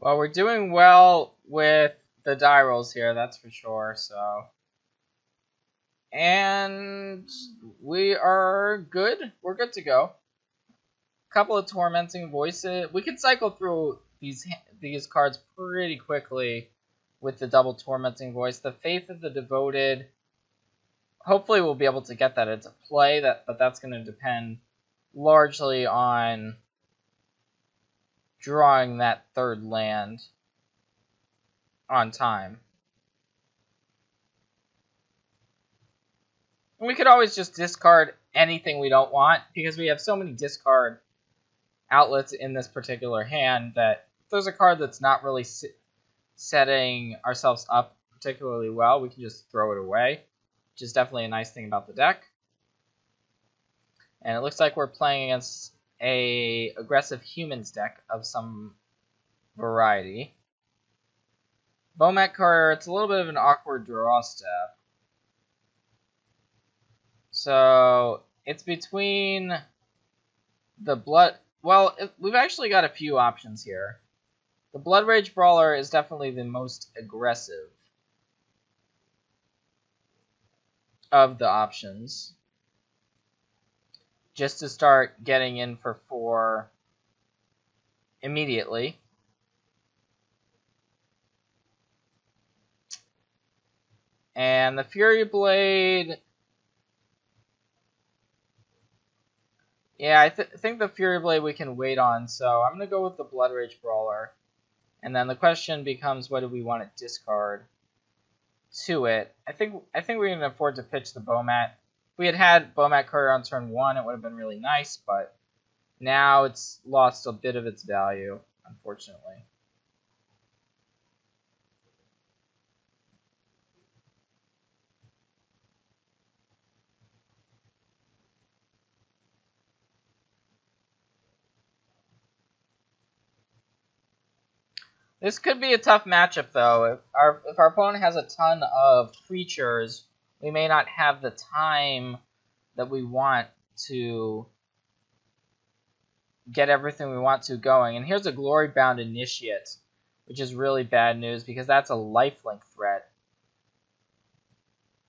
Well, we're doing well with the die rolls here, that's for sure, so. And we are good. We're good to go. Couple of Tormenting Voices. We can cycle through these cards pretty quickly with the double Tormenting Voice. The Faith of the Devoted. Hopefully we'll be able to get that into play, but that's going to depend largely on drawing that third land on time. And we could always just discard anything we don't want, because we have so many discard outlets in this particular hand that if there's a card that's not really setting ourselves up particularly well, we can just throw it away, which is definitely a nice thing about the deck. And it looks like we're playing against a aggressive humans deck of some variety. Bomat Courier, it's a little bit of an awkward draw step. So it's between the blood. Well, we've actually got a few options here. The Blood Rage Brawler is definitely the most aggressive of the options. Just to start getting in for 4 immediately. And the Fury Blade. Yeah, I think the Fury Blade we can wait on, so I'm going to go with the Blood Rage Brawler. And then the question becomes, what do we want to discard to it? I think we can afford to pitch the Bomat. If we had Bomat Courier on turn 1, it would have been really nice, but now it's lost a bit of its value, unfortunately. This could be a tough matchup, though. If our opponent has a ton of creatures, we may not have the time that we want to get everything we want to going. And here's a Glory-Bound Initiate, which is really bad news because that's a lifelink threat.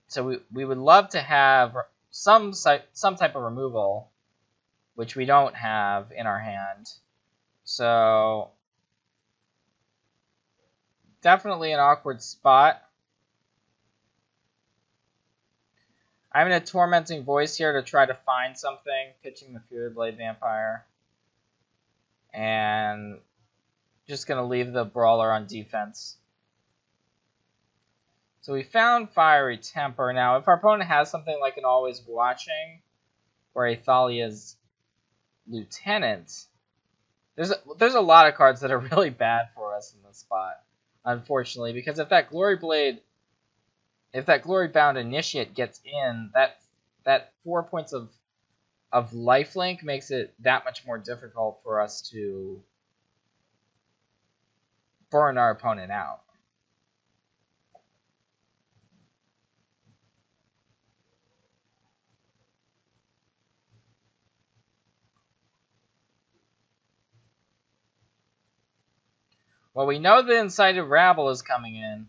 So we would love to have some type of removal, which we don't have in our hand. So definitely an awkward spot. I'm in a Tormenting Voice here to try to find something, pitching the Fury Blade Vampire. And just going to leave the Brawler on defense. So we found Fiery Temper. Now, if our opponent has something like an Always Watching or a Thalia's Lieutenant, there's a lot of cards that are really bad for us in this spot, unfortunately, because if that Glory Bound Initiate gets in, that 4 points of lifelink makes it that much more difficult for us to burn our opponent out. Well, we know the Incited Rabble is coming in.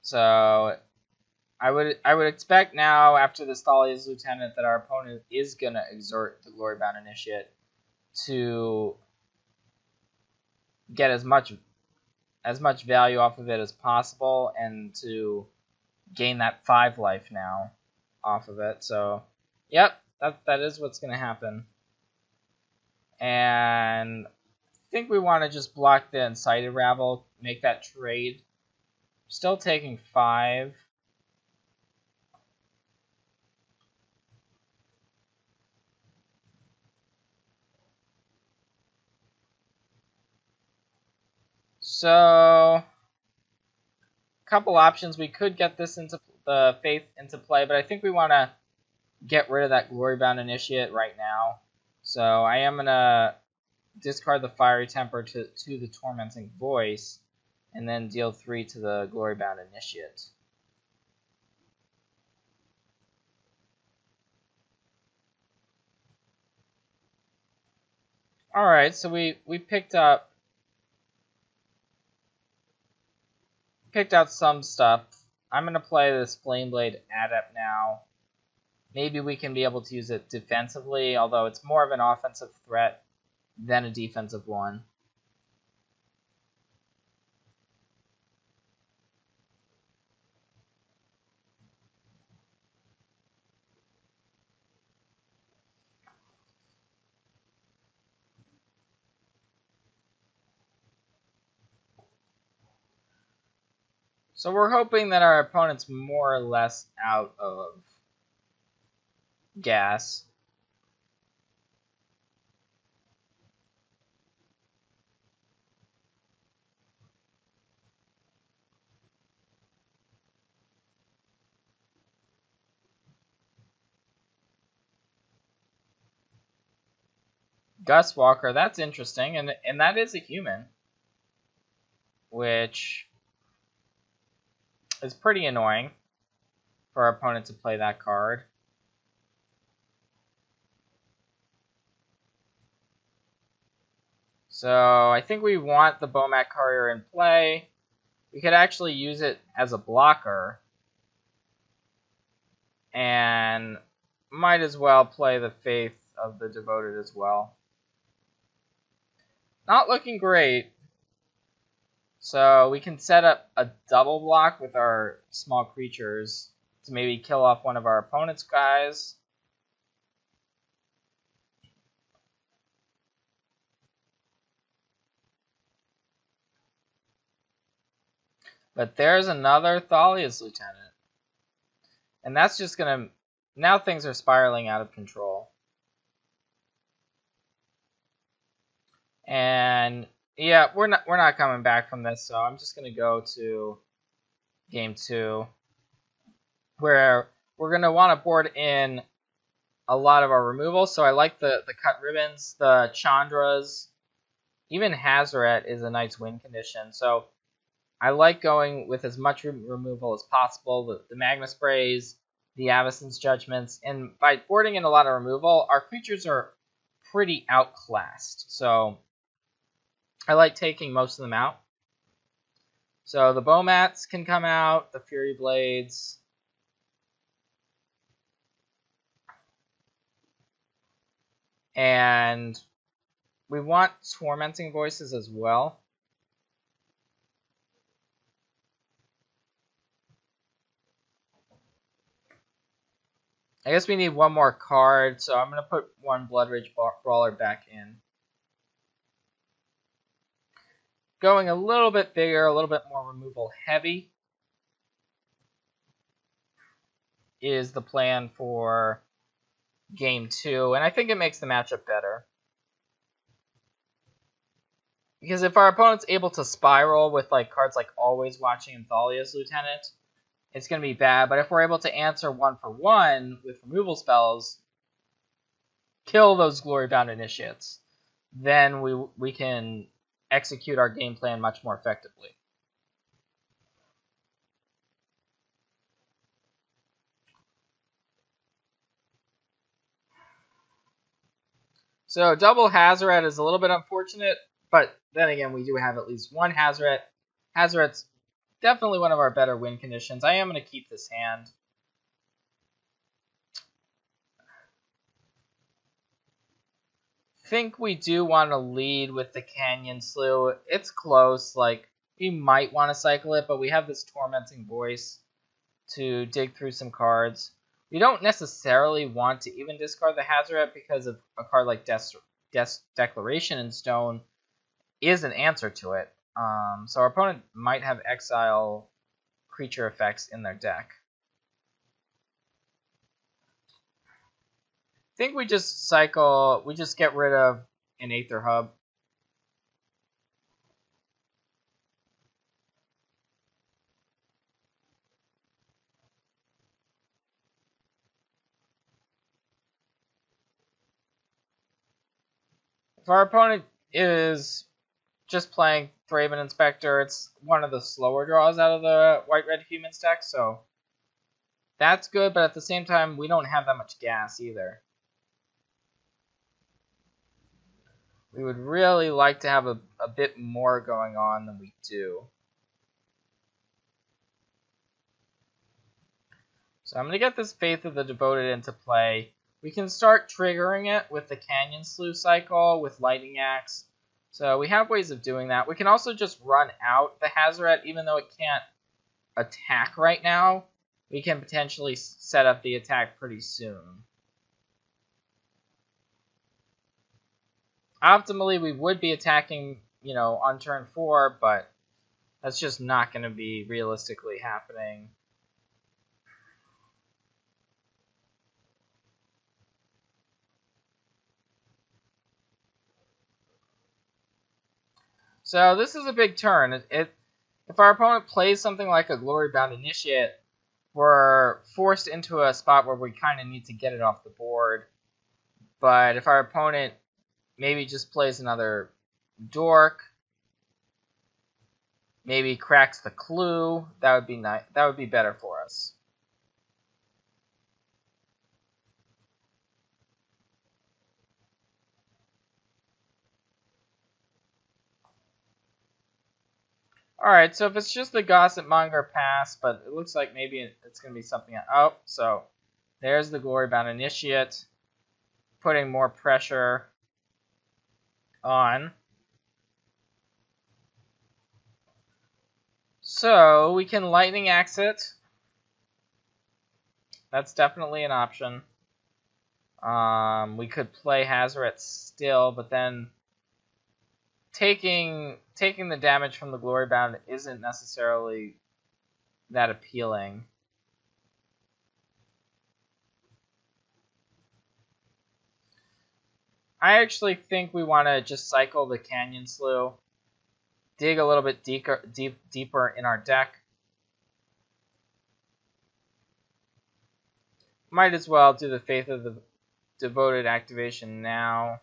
So I would expect now, after this Thalia's Lieutenant, that our opponent is going to exert the Glory-Bound Initiate to get as much value off of it as possible and to gain that 5 life now off of it. So, yep, that is what's going to happen. And I think we want to just block the Incited Rabble, make that trade. Still taking 5. So, a couple options. We could get this into the Faith into play, but I think we want to get rid of that Glory-Bound Initiate right now. So I am going to discard the Fiery Temper to the Tormenting Voice, and then deal 3 to the Glory-Bound Initiate. Alright, so we picked out some stuff. I'm gonna play this Flameblade Adept now. Maybe we can be able to use it defensively, although it's more of an offensive threat than a defensive one. So we're hoping that our opponent's more or less out of gas. Gus Walker, that's interesting, and that is a human, which is pretty annoying for our opponent to play that card. So I think we want the Bomat Courier in play. We could actually use it as a blocker, and might as well play the Faith of the Devoted as well. Not looking great. So we can set up a double block with our small creatures to maybe kill off one of our opponent's guys. But there's another Thalia's Lieutenant. And that's just going to... Now things are spiraling out of control. And yeah, we're not coming back from this, so I'm just going to go to game 2, where we're going to want to board in a lot of our removal. So I like the cut ribbons, the Chandras, even Hazoret is a nice win condition. So I like going with as much removal as possible. The Magma Sprays, the Avacyn's Judgments, and by boarding in a lot of removal, our creatures are pretty outclassed. So I like taking most of them out. So the Bomats can come out, the Fury Blades. And we want Tormenting Voices as well. I guess we need one more card, so I'm going to put one Blood Rage Brawler back in. Going a little bit bigger, a little bit more removal heavy is the plan for game 2, and I think it makes the matchup better. Because if our opponent's able to spiral with like cards like Always Watching and Thalia's Lieutenant, it's going to be bad. But if we're able to answer 1-for-1 with removal spells, kill those Glory-bound Initiates, then we can execute our game plan much more effectively. So double Hazoret is a little bit unfortunate, but then again, we do have at least one Hazoret. Hazoret's definitely one of our better win conditions. I am going to keep this hand. Think we do want to lead with the Canyon Slough. It's close. Like, we might want to cycle it, but we have this Tormenting Voice to dig through some cards. We don't necessarily want to even discard the Hazoret because of a card like Death's Declaration in Stone is an answer to it. So our opponent might have exile creature effects in their deck. I think we just cycle, we just get rid of an Aether Hub. If our opponent is just playing Thraben Inspector, it's one of the slower draws out of the White-Red Humans deck, so that's good, but at the same time, we don't have that much gas either. We would really like to have a bit more going on than we do. So I'm going to get this Faith of the Devoted into play. We can start triggering it with the Canyon Slough cycle with Lightning Axe. So we have ways of doing that. We can also just run out the Hazoret, even though it can't attack right now. We can potentially set up the attack pretty soon. Optimally, we would be attacking, on turn 4, but that's just not going to be realistically happening. So this is a big turn. If our opponent plays something like a Glory-Bound Initiate, we're forced into a spot where we kind of need to get it off the board. But if our opponent maybe just plays another Dork, maybe cracks the Clue, that would be nice. That would be better for us. Alright, so if it's just the Gossip Monger pass, but it looks like maybe it's going to be something else. Oh, so there's the Glory-Bound Initiate, putting more pressure on. So we can Lightning Axe it. That's definitely an option. We could play Hazoret still, but then taking the damage from the Glory-Bound isn't necessarily that appealing. I actually think we want to just cycle the Canyon Slough, dig a little bit deeper in our deck. Might as well do the Faith of the Devoted activation now.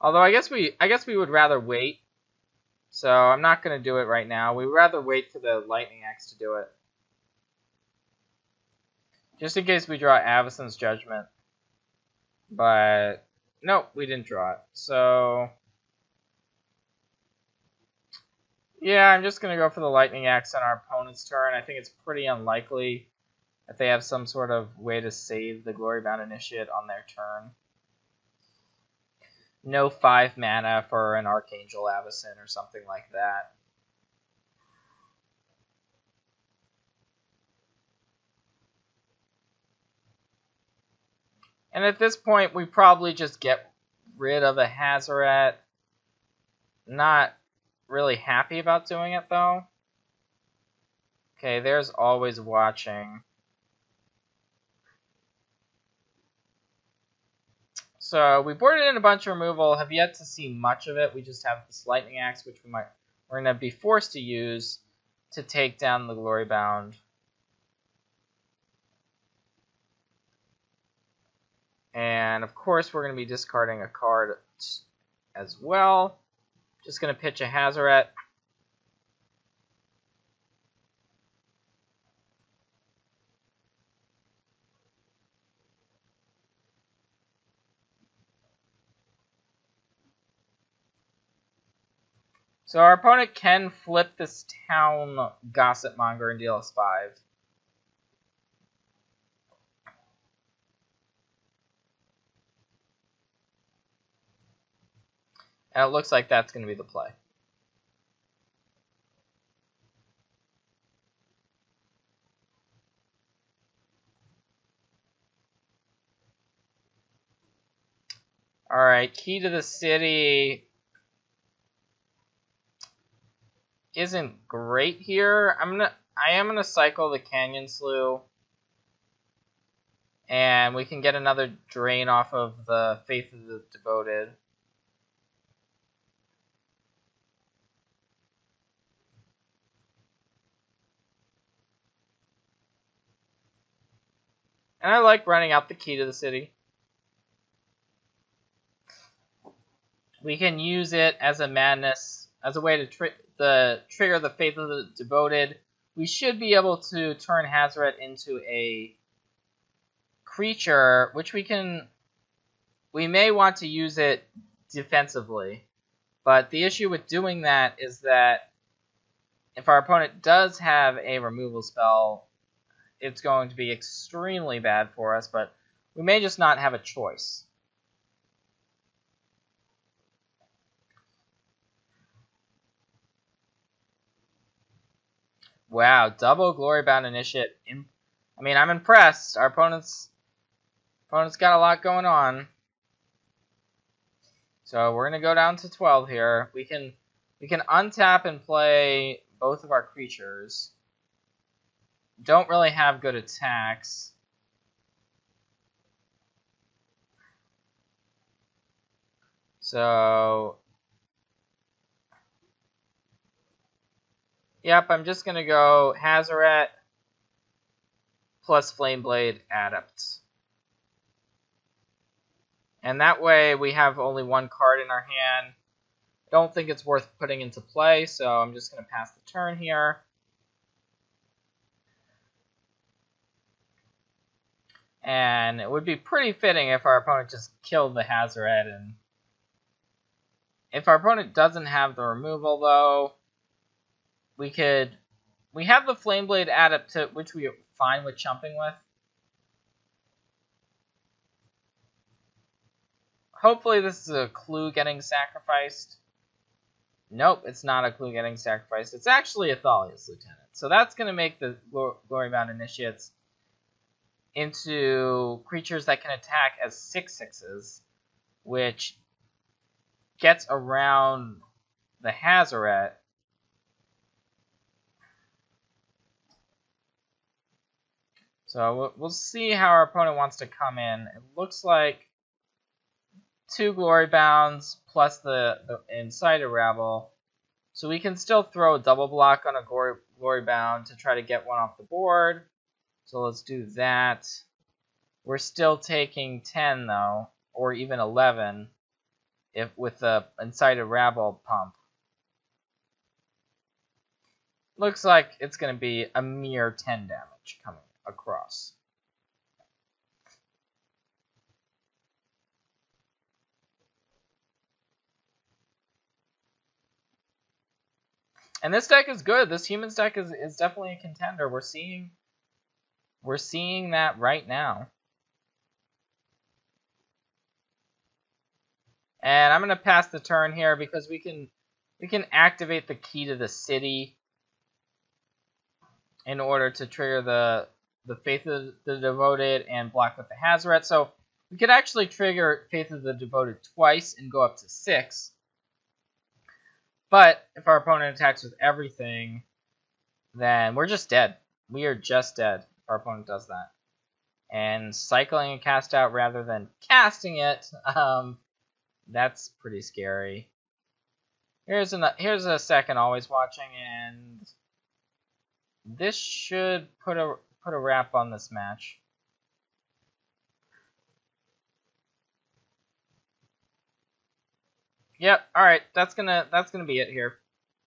Although I guess we would rather wait. So I'm not going to do it right now. We'd rather wait for the Lightning Axe to do it. Just in case we draw Avacyn's Judgment. But no, we didn't draw it. So yeah, I'm just going to go for the Lightning Axe on our opponent's turn. I think it's pretty unlikely that they have some sort of way to save the Glory-Bound Initiate on their turn. No 5 mana for an Archangel Avacyn or something like that. And at this point, we probably just get rid of a Hazoret. Not really happy about doing it, though. Okay, there's Always Watching. So we boarded in a bunch of removal, have yet to see much of it. We just have this Lightning Axe, which we're going to be forced to use to take down the Glory-Bound. And of course, we're going to be discarding a card as well. Just going to pitch a Hazoret. So our opponent can flip this town Gossip Monger and deal us 5. And it looks like that's going to be the play. Alright, Key to the City isn't great here. I am gonna cycle the Canyon Slough, and we can get another drain off of the Faith of the Devoted. And I like running out the Key to the City. We can use it as a madness, as a way to trigger the Faith of the Devoted. We should be able to turn Hazoret into a creature, which we can we may want to use it defensively. But the issue with doing that is that if our opponent does have a removal spell, it's going to be extremely bad for us, but we may just not have a choice. Wow, double Glorybound Initiate. I mean, I'm impressed. Our opponent's got a lot going on. So we're gonna go down to 12 here. We can untap and play both of our creatures. Don't really have good attacks. So yep, I'm just gonna go Hazoret plus Flameblade Adept. And that way we have only one card in our hand. I don't think it's worth putting into play, so I'm just going to pass the turn here. And it would be pretty fitting if our opponent just killed the Hazoret. And if our opponent doesn't have the removal, though, we have the Flameblade Adept, which we are fine with chumping with. Hopefully this is a clue getting sacrificed. Nope, it's not a clue getting sacrificed. It's actually a Thalia's Lieutenant. So that's going to make the Glorybound Initiates into creatures that can attack as 6/6s, which gets around the Hazoret. So we'll see how our opponent wants to come in. It looks like 2 Glorybounds plus the Insider Rabble. So we can still throw a double block on a Glorybound to try to get one off the board. So let's do that. We're still taking 10 though, or even 11 with the Insider Rabble pump. Looks like it's going to be a mere 10 damage coming across. And this deck is good. This Humans deck is definitely a contender. We're seeing that right now. And I'm gonna pass the turn here because we can activate the Key to the City in order to trigger the Faith of the Devoted and block with the Hazoret. So we could actually trigger Faith of the Devoted twice and go up to 6. But if our opponent attacks with everything, then we're just dead. We are just dead if our opponent does that. And cycling a cast out rather than casting it, that's pretty scary. Here's a second always watching, and this should put a wrap on this match. Yep. All right. That's gonna be it here.